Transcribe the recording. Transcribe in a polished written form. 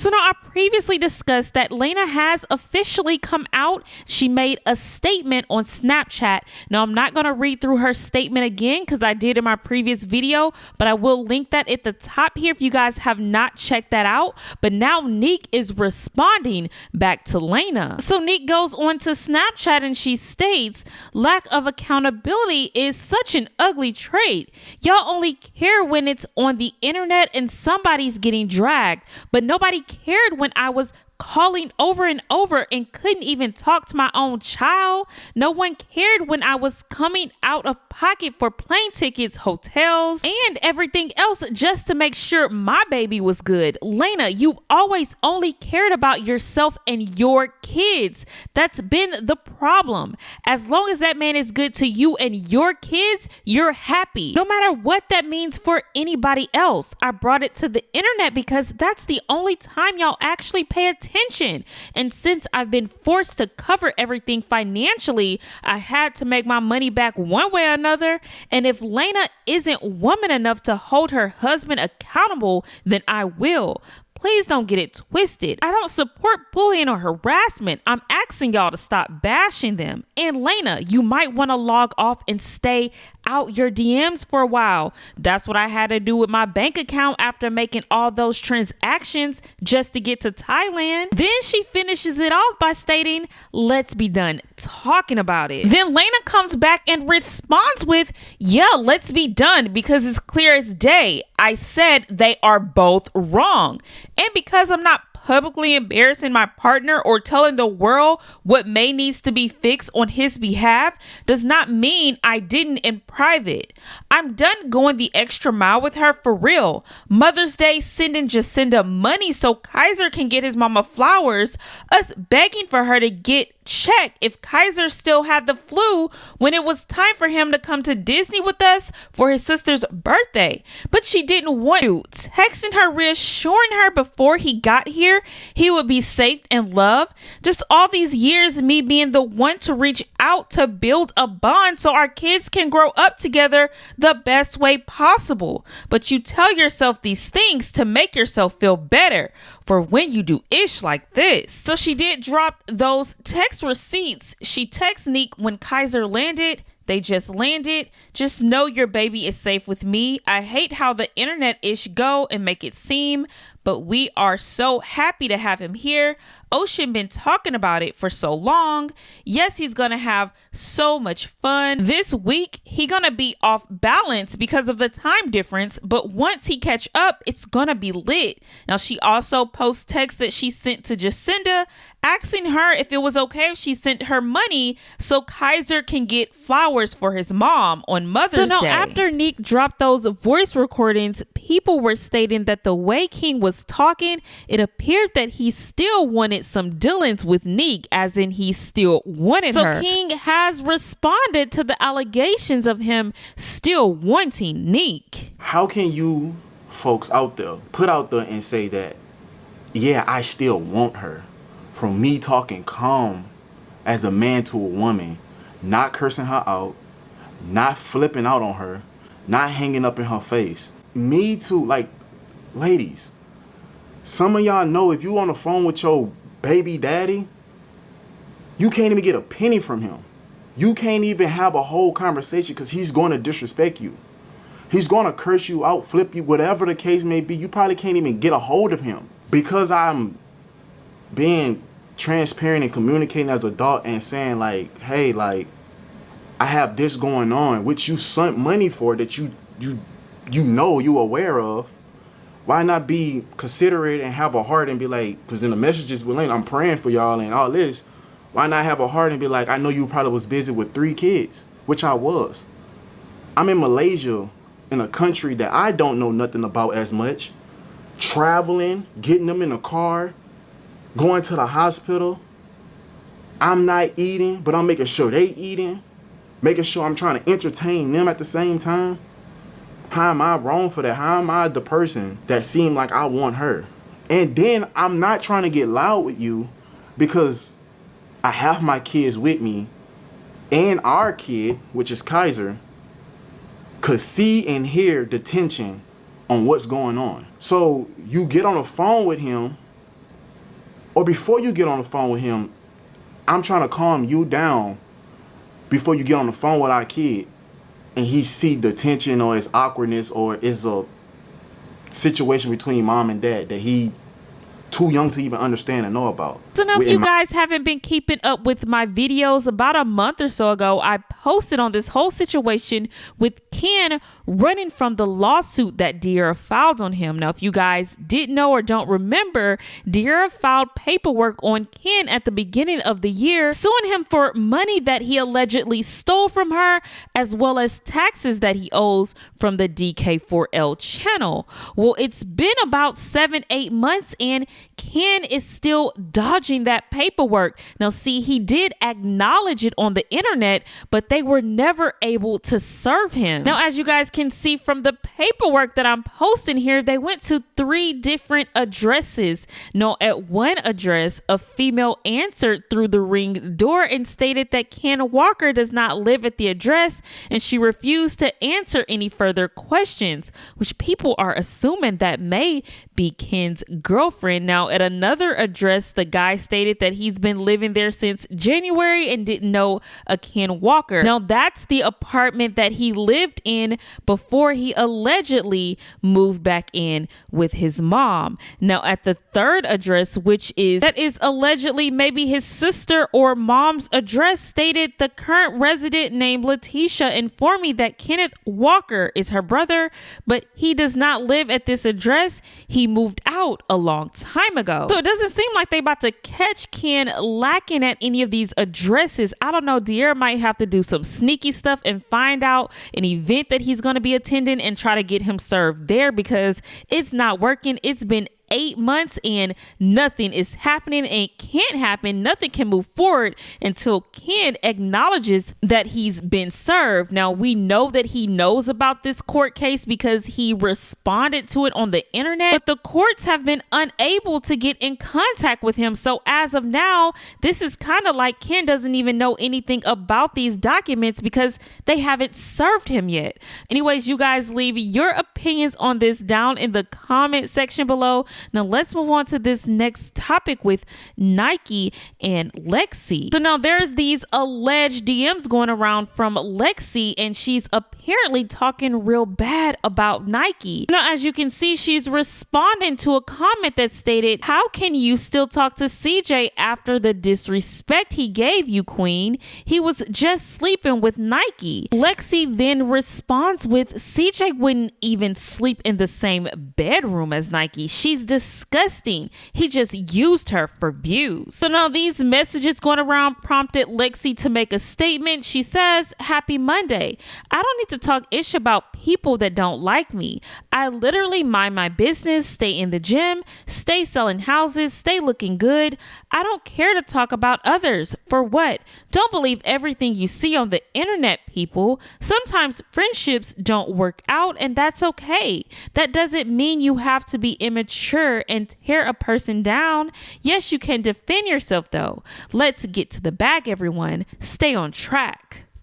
So now I previously discussed that Laina has officially come out. She made a statement on Snapchat. Now I'm not going to read through her statement again because I did in my previous video, but I will link that at the top here if you guys have not checked that out. But now Nique is responding back to Laina. So Nique goes on to Snapchat and she states, lack of accountability is such an ugly trait. Y'all only care when it's on the internet and somebody's getting dragged, but nobody cared when I was calling over and over and couldn't even talk to my own child. No one cared when I was coming out of pocket for plane tickets, hotels, and everything else just to make sure my baby was good. Laina, you've always only cared about yourself and your kids. That's been the problem. As long as that man is good to you and your kids, you're happy. No matter what that means for anybody else. I brought it to the internet because that's the only time y'all actually pay attention. And since I've been forced to cover everything financially, I had to make my money back one way or another. And if Laina isn't woman enough to hold her husband accountable, then I will. Please don't get it twisted. I don't support bullying or harassment. I'm asking y'all to stop bashing them. And Laina, you might want to log off and stay out your DMs for a while. That's what I had to do with my bank account after making all those transactions just to get to Thailand. Then she finishes it off by stating, let's be done talking about it. Then Laina comes back and responds with, yeah, let's be done because it's clear as day. I said they are both wrong. And because I'm not publicly embarrassing my partner or telling the world what may needs to be fixed on his behalf does not mean I didn't in private. I'm done going the extra mile with her for real. Mother's Day sending Jacinda money so Kaiser can get his mama flowers, us begging for her to get checked if Kaiser still had the flu when it was time for him to come to Disney with us for his sister's birthday. But she didn't want to. Texting her, reassuring her before he got here he would be safe and loved. Just all these years me being the one to reach out to build a bond so our kids can grow up together the best way possible. But you tell yourself these things to make yourself feel better for when you do ish like this. So she did drop those text receipts. She texted Nique when Kaiser landed. They just landed. Just know your baby is safe with me. I hate how the internet ish go and make it seem, but we are so happy to have him here. Ocean been talking about it for so long. Yes, he's gonna have so much fun. This week, he gonna be off balance because of the time difference, but once he catch up, it's gonna be lit. Now, she also posts texts that she sent to Jacinda, asking her if it was okay if she sent her money so Kaiser can get flowers for his mom on Mother's Day. So now, after Nique dropped those voice recordings, people were stating that the way King was talking, it appeared that he still wanted some dealings with Nique, as in he still wanted her. So King has responded to the allegations of him still wanting Nique. How can you folks out there put out there and say that, yeah, I still want her, from me talking calm as a man to a woman, not cursing her out, not flipping out on her, not hanging up in her face? Me too. Like, ladies, some of y'all know if you on the phone with your baby daddy, you can't even get a penny from him. You can't even have a whole conversation because he's going to disrespect you. He's going to curse you out, flip you, whatever the case may be. You probably can't even get a hold of him. Because I'm being transparent and communicating as an adult and saying like, hey, like, I have this going on, which you sent money for, that you know you aware of. Why not be considerate and have a heart and be like, because in the messages with Laina, I'm praying for y'all and all this. Why not have a heart and be like, I know you probably was busy with 3 kids, which I was. I'm in Malaysia, in a country that I don't know nothing about as much, traveling, getting them in a car, going to the hospital. I'm not eating, but I'm making sure they eating, making sure I'm trying to entertain them at the same time. How am I wrong for that? How am I the person that seemed like I want her? And then I'm not trying to get loud with you because I have my kids with me, and our kid, which is Kaiser, could see and hear the tension on what's going on. So you get on the phone with him or before you get on the phone with him, I'm trying to calm you down before you get on the phone with our kid, and he see the tension or it's awkwardness or it's a situation between mom and dad that he too young to even understand and know about. So now if you guys haven't been keeping up with my videos, about a month or so ago, I posted on this whole situation with Ken running from the lawsuit that De'Ara filed on him. Now, if you guys didn't know or don't remember, De'Ara filed paperwork on Ken at the beginning of the year, suing him for money that he allegedly stole from her, as well as taxes that he owes from the DK4L channel. Well, it's been about 7-8 months and Ken is still dodging that paperwork. Now, see, he did acknowledge it on the internet, but they were never able to serve him. Now, as you guys can see from the paperwork that I'm posting here, they went to 3 different addresses. Now, at one address, a female answered through the ring door and stated that Ken Walker does not live at the address, and she refused to answer any further questions, which people are assuming that may be Ken's girlfriend. Now, at another address, the guy stated that he's been living there since January and didn't know a Ken Walker. Now, that's the apartment that he lived in before he allegedly moved back in with his mom. Now, at the third address, that is allegedly maybe his sister or mom's address, stated the current resident named Letitia informed me that Kenneth Walker is her brother, but he does not live at this address. He moved out a long time ago. So it doesn't seem like they about to catch Ken lacking at any of these addresses. I don't know, De'Ara might have to do some sneaky stuff and find out an event that he's going to be attending and try to get him served there, because it's not working. It's been 8 months and nothing is happening, and it can't happen. Nothing can move forward until Ken acknowledges that he's been served. Now, we know that he knows about this court case because he responded to it on the internet, but the courts have been unable to get in contact with him. So as of now, this is kind of like Ken doesn't even know anything about these documents because they haven't served him yet. Anyways, you guys leave your opinions on this down in the comment section below. Now let's move on to this next topic with Nique and Lexi. So now there's these alleged DMs going around from Lexi, and she's apparently talking real bad about Nique. Now, as you can see, she's responding to a comment that stated, "How can you still talk to CJ after the disrespect he gave you, queen? He was just sleeping with Nique." Lexi then responds with, "CJ wouldn't even sleep in the same bedroom as Nique. She's disgusting. He just used her for views." So now these messages going around prompted Lexi to make a statement. She says, "Happy Monday. I don't need to talk ish about people that don't like me. I literally mind my business, stay in the gym, stay selling houses, stay looking good. I don't care to talk about others. For what? Don't believe everything you see on the internet, people. Sometimes friendships don't work out, and that's okay. That doesn't mean you have to be immature and tear a person down. Yes, you can defend yourself though. Let's get to the bag, everyone. Stay on track."